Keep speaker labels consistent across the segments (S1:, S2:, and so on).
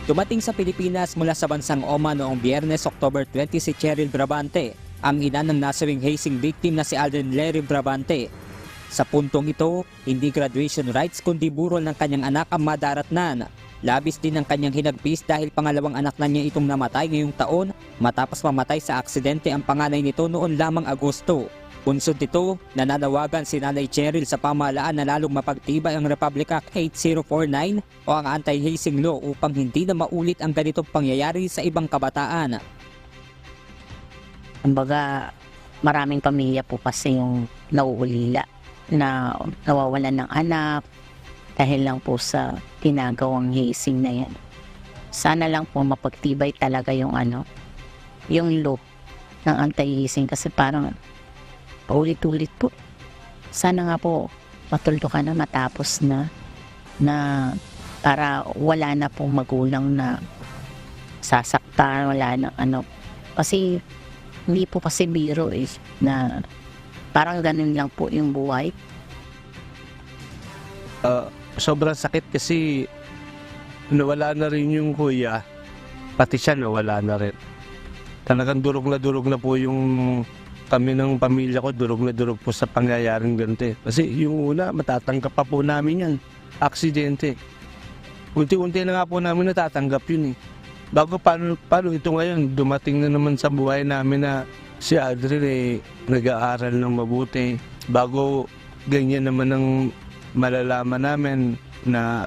S1: Dumating sa Pilipinas mula sa bansang Oman noong Biyernes, October 20 si Cheryl Brabante, ang ina ng nasabing hazing victim na si Aldrin Lery Brabante. Sa puntong ito, hindi graduation rights kundi burol ng kanyang anak ang madaratnan. Labis din ang kanyang hinagpis dahil pangalawang anak na niya itong namatay ngayong taon matapos mamatay sa aksidente ang panganay nito noon lamang Agosto. Bunsod nito, nananawagan si Nanay Cheryl sa pamahalaan na lalong mapagtibay ang Republic Act 8049 o ang anti-hazing law upang hindi na maulit ang ganitong pangyayari sa ibang kabataan.
S2: Kumbaga, maraming pamilya po kasi yung nauulila na nawawalan ng anak dahil lang po sa ginagawang hazing na yan. Sana lang po mapagtibay talaga yung law ng anti-hazing kasi parang paulit-ulit po. Sana nga po matuldukan na matapos na para wala na pong magulang na sasaktan, wala na kasi hindi po kasi biro na parang ganun lang po yung buhay.
S3: Sobrang sakit kasi nawala na rin yung kuya, pati siya nawala na rin. Talagang durog na po yung kami ng pamilya ko, durog na durog po sa pangyayaring ganito. Kasi yung una, matatanggap pa po namin yan, aksidente. Unti-unti na nga po namin natatanggap yun Bago paano ito ngayon, dumating na naman sa buhay namin na si Aldrin nag-aaral ng mabuti. Bago ganyan naman ang malalaman namin na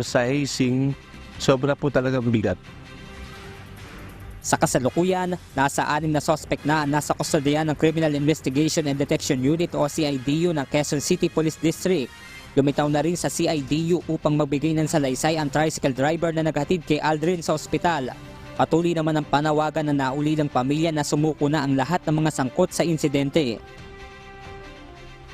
S3: sa hazing, sobra po talagang bigat.
S1: Sa kasalukuyan, nasa 6 na suspect na nasa kustodiyan ng Criminal Investigation and Detection Unit o CIDU ng Quezon City Police District. Lumitaw na rin sa CIDU upang magbigay ng salaysay ang tricycle driver na naghatid kay Aldrin sa ospital. Patuloy naman ang panawagan na nauli ng pamilya na sumuko na ang lahat ng mga sangkot sa insidente.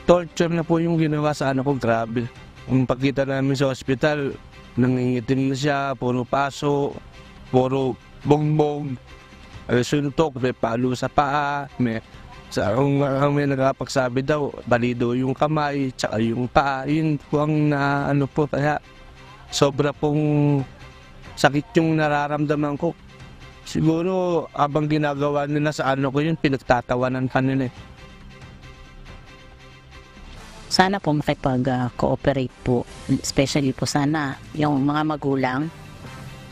S3: Torture na po yung ginawa sa anak ko, grabe. Kung pagkita namin sa ospital, nangingitim na siya, puro paso, puro bongbong, suntok, may palo sa paa, may nagpagsabi daw, balido yung kamay, tsaka yung paa, yun po ang kaya sobra pong sakit yung nararamdaman ko. Siguro, abang ginagawa nila sa ko yun, pinagtatawanan pa nila
S2: Sana po makipag-cooperate po, especially po sana yung mga magulang,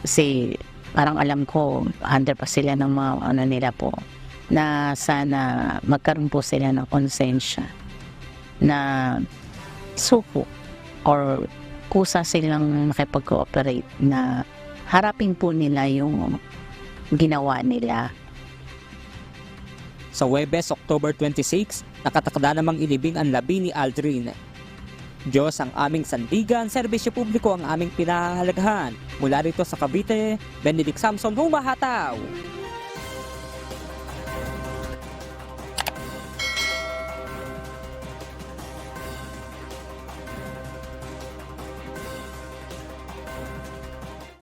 S2: kasi parang alam ko, under pa sila ng mga nila po, na sana magkaroon po sila ng konsensya na suko or kusa silang makipag-cooperate na harapin po nila yung ginawa nila.
S1: Sa Huwebes, October 26, nakatakda namang ilibing ang labi ni Aldrin. Diyos ang aming sandigan, serbisyo publiko ang aming pinahahalagahan. Mula rito sa Cavite, Benedict Samson, Humahataw!